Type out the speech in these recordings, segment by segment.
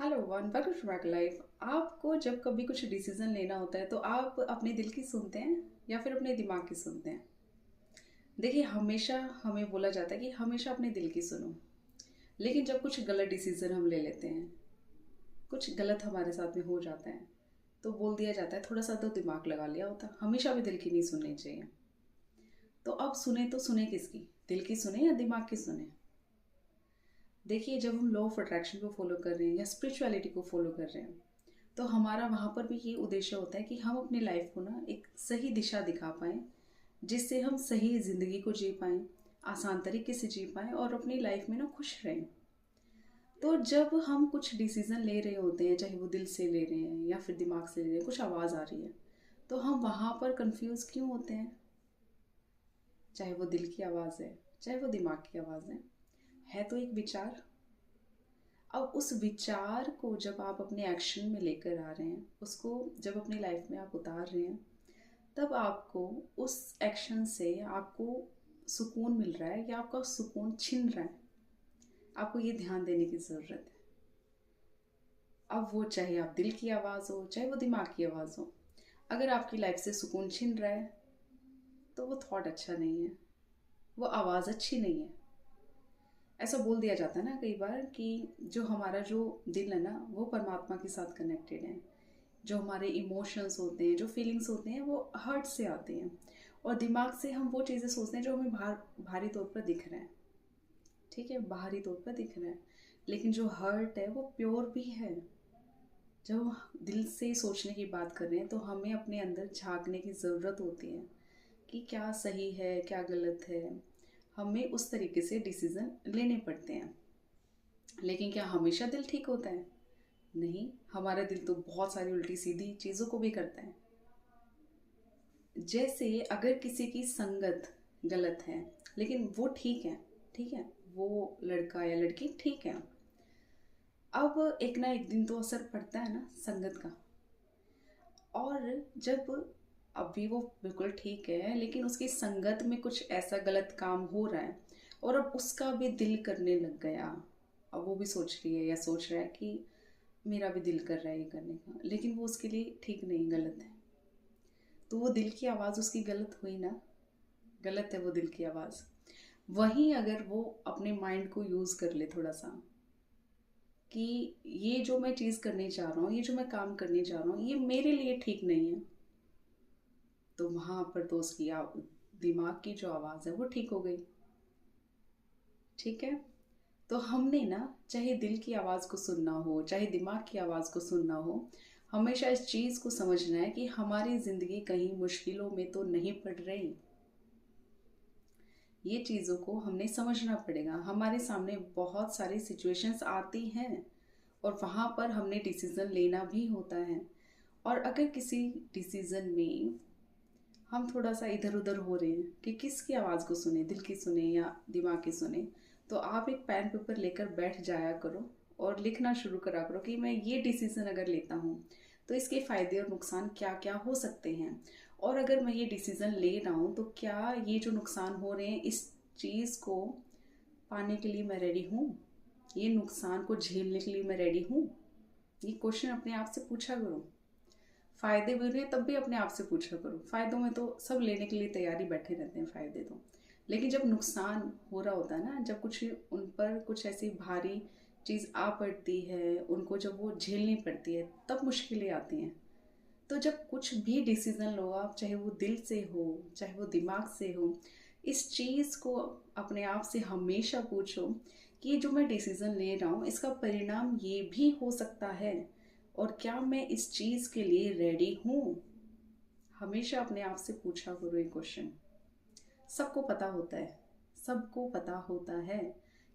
Hello one welcome to my life. आपको जब कभी कुछ डिसीजन लेना होता है तो आप अपने दिल की सुनते हैं या फिर अपने दिमाग की सुनते हैं। देखिए, हमेशा हमें बोला जाता है कि हमेशा अपने दिल की सुनो। लेकिन जब कुछ गलत डिसीजन हम ले लेते हैं, कुछ गलत हमारे साथ में हो जाता है, तो बोल दिया जाता है थोड़ा सा तो दिमाग लगा लिया होता। हमेशा भी दिल की नहीं सुननी चाहिए। तो अब सुने तो सुने किसकी, दिल की सुने या दिमाग की सुने। देखिए, जब हम लॉ ऑफ अट्रैक्शन को फॉलो कर रहे हैं या स्पिरिचुअलिटी को फॉलो कर रहे हैं, तो हमारा वहाँ पर भी ये उद्देश्य होता है कि हम अपनी लाइफ को ना एक सही दिशा दिखा पाएँ, जिससे हम सही ज़िंदगी को जी पाएँ, आसान तरीके से जी पाएँ और अपनी लाइफ में ना खुश रहें। तो जब हम कुछ डिसीज़न ले रहे होते हैं, चाहे वो दिल से ले रहे हैं या फिर दिमाग से ले रहे हैं, कुछ आवाज़ आ रही है, तो हम वहाँ पर कंफ्यूज क्यों होते हैं? चाहे वो दिल की आवाज़ है, चाहे वो दिमाग की आवाज़ है तो एक विचार। अब उस विचार को जब आप अपने एक्शन में लेकर आ रहे हैं, उसको जब अपनी लाइफ में आप उतार रहे हैं, तब आपको उस एक्शन से आपको सुकून मिल रहा है या आपका सुकून छिन रहा है। आपको ये ध्यान देने की ज़रूरत है। अब वो चाहे आप दिल की आवाज़ हो, चाहे वो दिमाग की आवाज़ हो, अगर आपकी लाइफ से सुकून छिन रहा है तो वो थॉट अच्छा नहीं है, वो आवाज़ अच्छी नहीं है। ऐसा बोल दिया जाता है ना कई बार कि जो दिल है ना, वो परमात्मा के साथ कनेक्टेड है। जो हमारे इमोशंस होते हैं, जो फीलिंग्स होते हैं, वो हार्ट से आते हैं। और दिमाग से हम वो चीज़ें सोचते हैं जो हमें भारी तौर पर दिख रहे हैं। ठीक है, बाहरी तौर पर दिख रहे हैं, लेकिन जो हर्ट है वो प्योर भी है। जब हम दिल से सोचने की बात कर रहे हैं तो हमें अपने अंदर झांकने की ज़रूरत होती है कि क्या सही है, क्या गलत है। हमें उस तरीके से डिसीज़न लेने पड़ते हैं। लेकिन क्या हमेशा दिल ठीक होता है? नहीं, हमारा दिल तो बहुत सारी उल्टी सीधी चीज़ों को भी करता है। जैसे अगर किसी की संगत गलत है लेकिन वो ठीक है, ठीक है, वो लड़का या लड़की ठीक है, अब एक ना एक दिन तो असर पड़ता है ना संगत का। और जब अभी वो बिल्कुल ठीक है लेकिन उसकी संगत में कुछ ऐसा गलत काम हो रहा है और अब उसका भी दिल करने लग गया। अब वो भी सोच रही है या सोच रहा है कि मेरा भी दिल कर रहा है ये करने का, लेकिन वो उसके लिए ठीक नहीं, गलत है। तो वो दिल की आवाज़ उसकी गलत हुई ना, गलत है वो दिल की आवाज़। वहीं अगर वो अपने माइंड को यूज़ कर ले थोड़ा सा कि ये जो मैं चीज़ करने जा रहा हूँ, ये जो मैं काम करने जा रहा हूँ, ये मेरे लिए ठीक नहीं है, तो वहाँ पर तो उसकी दिमाग की जो आवाज़ है वो ठीक हो गई। ठीक है। तो हमने ना, चाहे दिल की आवाज़ को सुनना हो, चाहे दिमाग की आवाज़ को सुनना हो, हमेशा इस चीज़ को समझना है कि हमारी ज़िंदगी कहीं मुश्किलों में तो नहीं पड़ रही। ये चीज़ों को हमने समझना पड़ेगा। हमारे सामने बहुत सारी सिचुएशंस आती हैं और वहाँ पर हमने डिसीज़न लेना भी होता है। और अगर किसी डिसीज़न में हम थोड़ा सा इधर उधर हो रहे हैं कि किसकी आवाज़ को सुने, दिल की सुने या दिमाग की सुने, तो आप एक पेन पेपर लेकर बैठ जाया करो और लिखना शुरू करा करो कि मैं ये डिसीज़न अगर लेता हूँ तो इसके फ़ायदे और नुकसान क्या क्या हो सकते हैं। और अगर मैं ये डिसीज़न ले रहा हूँ तो क्या ये जो नुकसान हो रहे हैं, इस चीज़ को पाने के लिए मैं रेडी हूँ, ये नुकसान को झेलने के लिए मैं रेडी हूँ। ये क्वेश्चन अपने आप से पूछा करो। फ़ायदे भी रहे तब भी अपने आप से पूछा करो। फ़ायदों में तो सब लेने के लिए तैयारी बैठे रहते हैं फ़ायदे तो, लेकिन जब नुकसान हो रहा होता है ना, जब कुछ उन पर कुछ ऐसी भारी चीज़ आ पड़ती है, उनको जब वो झेलनी पड़ती है, तब मुश्किलें आती हैं। तो जब कुछ भी डिसीज़न लो आप, चाहे वो दिल से हो, चाहे वो दिमाग से हो, इस चीज़ को अपने आप से हमेशा पूछो कि ये जो मैं डिसीज़न ले रहा हूँ इसका परिणाम ये भी हो सकता है, और क्या मैं इस चीज़ के लिए रेडी हूँ। हमेशा अपने आप से पूछा करो ये क्वेश्चन। सबको पता होता है, सबको पता होता है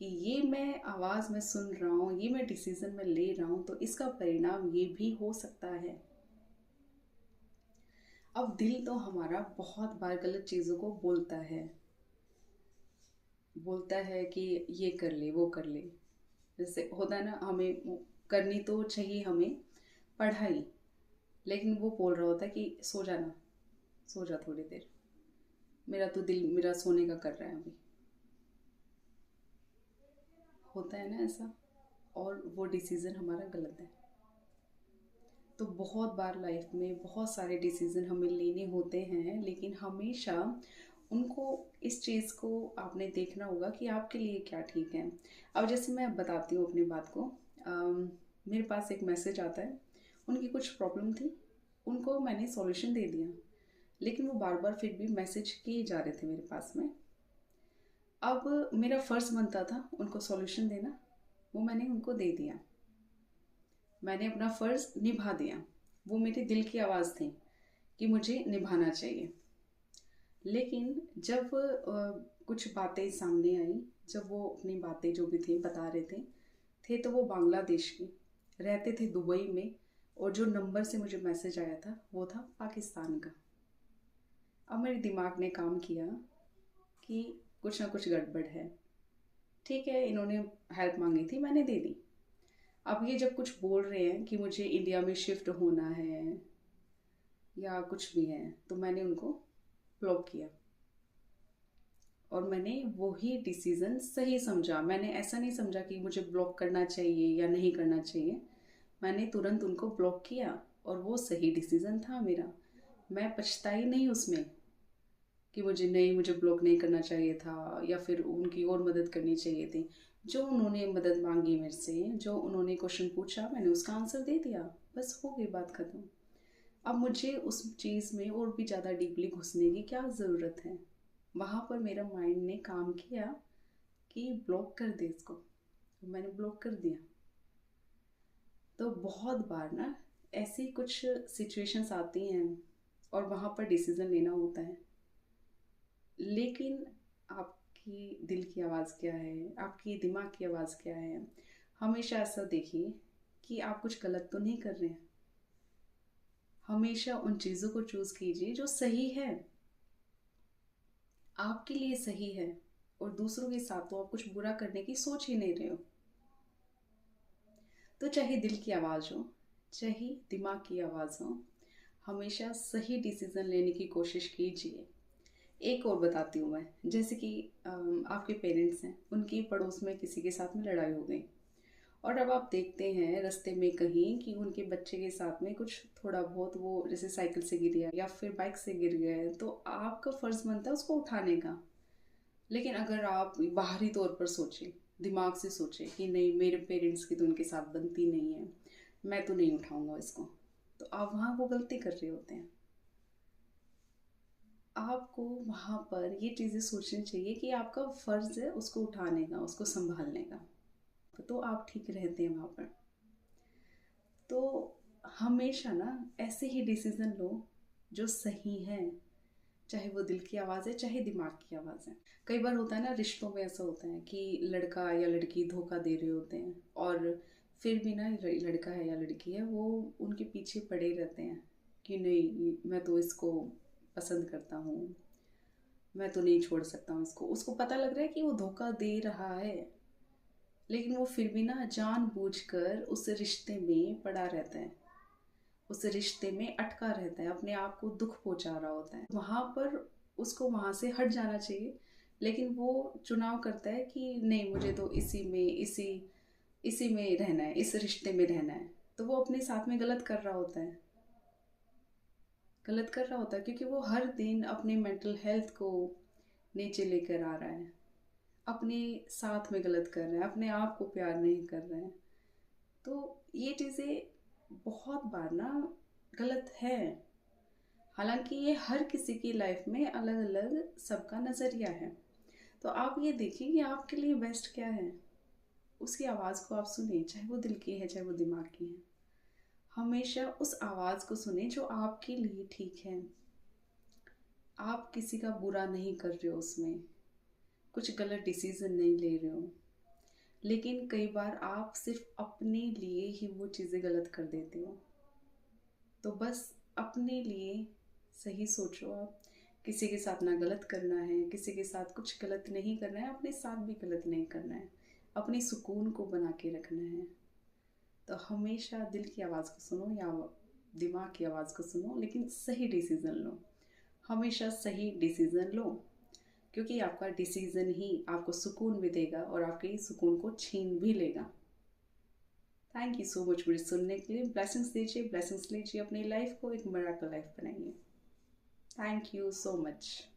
कि ये मैं आवाज़ में सुन रहा हूँ, ये मैं डिसीज़न में ले रहा हूँ, तो इसका परिणाम ये भी हो सकता है। अब दिल तो हमारा बहुत बार गलत चीज़ों को बोलता है, बोलता है कि ये कर ले, वो कर ले। जैसे होता है ना, हमें करनी तो चाहिए हमें पढ़ाई, लेकिन वो बोल रहा होता है कि सो जा ना, सो जा थोड़ी देर, मेरा तो दिल मेरा सोने का कर रहा है अभी। होता है ना ऐसा। और वो डिसीज़न हमारा गलत है। तो बहुत बार लाइफ में बहुत सारे डिसीज़न हमें लेने होते हैं, लेकिन हमेशा उनको इस चीज़ को आपने देखना होगा कि आपके लिए क्या ठीक है। अब जैसे मैं बताती हूँ अपनी बात को। मेरे पास एक मैसेज आता है, उनकी कुछ प्रॉब्लम थी, उनको मैंने सॉल्यूशन दे दिया, लेकिन वो बार बार फिर भी मैसेज किए जा रहे थे मेरे पास में। अब मेरा फ़र्ज़ बनता था उनको सॉल्यूशन देना, वो मैंने उनको दे दिया। मैंने अपना फ़र्ज़ निभा दिया। वो मेरे दिल की आवाज़ थी कि मुझे निभाना चाहिए। लेकिन जब कुछ बातें सामने आई, जब वो अपनी बातें जो भी थी बता रहे थे तो वो बांग्लादेश की, रहते थे दुबई में, और जो नंबर से मुझे मैसेज आया था वो था पाकिस्तान का। अब मेरे दिमाग ने काम किया कि कुछ ना कुछ गड़बड़ है। ठीक है, इन्होंने हेल्प मांगी थी, मैंने दे दी। अब ये जब कुछ बोल रहे हैं कि मुझे इंडिया में शिफ्ट होना है या कुछ भी है, तो मैंने उनको ब्लॉक किया। और मैंने वही डिसीज़न सही समझा। मैंने ऐसा नहीं समझा कि मुझे ब्लॉक करना चाहिए या नहीं करना चाहिए। मैंने तुरंत उनको ब्लॉक किया और वो सही डिसीज़न था मेरा। मैं पछताई नहीं उसमें कि मुझे ब्लॉक नहीं करना चाहिए था या फिर उनकी और मदद करनी चाहिए थी। जो उन्होंने मदद मांगी मेरे से, जो उन्होंने क्वेश्चन पूछा, मैंने उसका आंसर दे दिया, बस हो गई बात ख़त्म। अब मुझे उस चीज़ में और भी ज़्यादा डीपली घुसने की क्या ज़रूरत है। वहाँ पर मेरा माइंड ने काम किया कि ब्लॉक कर दे इसको, मैंने ब्लॉक कर दिया। तो बहुत बार ना ऐसी कुछ सिचुएशंस आती हैं और वहाँ पर डिसीज़न लेना होता है, लेकिन आपकी दिल की आवाज़ क्या है, आपकी दिमाग की आवाज़ क्या है। हमेशा ऐसा देखिए कि आप कुछ गलत तो नहीं कर रहे हैं। हमेशा उन चीज़ों को चूज़ कीजिए जो सही है, आपके लिए सही है, और दूसरों के साथ तो आप कुछ बुरा करने की सोच ही नहीं रहे हो। तो चाहे दिल की आवाज़ हो, चाहे दिमाग की आवाज़ हो, हमेशा सही डिसीज़न लेने की कोशिश कीजिए। एक और बताती हूँ मैं, जैसे कि आपके पेरेंट्स हैं, उनकी पड़ोस में किसी के साथ में लड़ाई हो गई, और अब आप देखते हैं रास्ते में कहीं कि उनके बच्चे के साथ में कुछ थोड़ा बहुत, वो जैसे साइकिल से गिर गया या फिर बाइक से गिर गया, तो आपका फ़र्ज़ बनता है उसको उठाने का। लेकिन अगर आप बाहरी तौर पर सोचें, दिमाग से सोचें कि नहीं, मेरे पेरेंट्स की तो उनके साथ बनती नहीं है, मैं तो नहीं उठाऊंगा इसको, तो आप वहाँ वो गलती कर रहे होते हैं। आपको वहाँ पर ये चीज़ें सोचनी चाहिए कि आपका फ़र्ज़ है उसको उठाने का, उसको संभालने का, तो आप ठीक रहते हैं वहाँ पर। तो हमेशा ना ऐसे ही डिसीज़न लो जो सही हैं, चाहे वो दिल की आवाज़ है, चाहे दिमाग की आवाज़ है। कई बार होता है ना, रिश्तों में ऐसा होता है कि लड़का या लड़की धोखा दे रहे होते हैं, और फिर भी ना लड़का है या लड़की है वो उनके पीछे पड़े रहते हैं कि नहीं, मैं तो इसको पसंद करता हूँ, मैं तो नहीं छोड़ सकता हूँ इसको। उसको पता लग रहा है कि वो धोखा दे रहा है, लेकिन वो फिर भी ना जानबूझकर उस रिश्ते में पड़ा रहता है, उस रिश्ते में अटका रहता है, अपने आप को दुख पहुंचा रहा होता है। वहाँ पर उसको वहाँ से हट जाना चाहिए, लेकिन वो चुनाव करता है कि नहीं, मुझे तो इसी में रहना है, इस रिश्ते में रहना है। तो वो अपने साथ में गलत कर रहा होता है, गलत कर रहा होता है, क्योंकि वो हर दिन अपने मेंटल हेल्थ को नीचे लेकर आ रहा है, अपने साथ में गलत कर रहा है, अपने आप को प्यार नहीं कर रहा है। तो ये चीज़ें बहुत बार ना गलत है। हालांकि ये हर किसी की लाइफ में अलग अलग सबका नज़रिया है। तो आप ये देखिए कि आपके लिए बेस्ट क्या है, उसकी आवाज़ को आप सुने, चाहे वो दिल की है चाहे वो दिमाग की है। हमेशा उस आवाज़ को सुने जो आपके लिए ठीक है। आप किसी का बुरा नहीं कर रहे हो, उसमें कुछ गलत डिसीज़न नहीं ले रहे हो, लेकिन कई बार आप सिर्फ अपने लिए ही वो चीज़ें गलत कर देते हो। तो बस अपने लिए सही सोचो। आप किसी के साथ ना गलत करना है, किसी के साथ कुछ गलत नहीं करना है, अपने साथ भी गलत नहीं करना है, अपने सुकून को बना के रखना है। तो हमेशा दिल की आवाज़ को सुनो या दिमाग की आवाज़ को सुनो, लेकिन सही डिसीज़न लो। हमेशा सही डिसीज़न लो, क्योंकि आपका डिसीज़न ही आपको सुकून भी देगा और आपके सुकून को छीन भी लेगा। थैंक यू सो मच मुझे सुनने के लिए। ब्लेसिंग्स दीजिए, ब्लेसिंग्स लीजिए, अपनी लाइफ को एक मिरेकल लाइफ बनाइए। Thank you so much.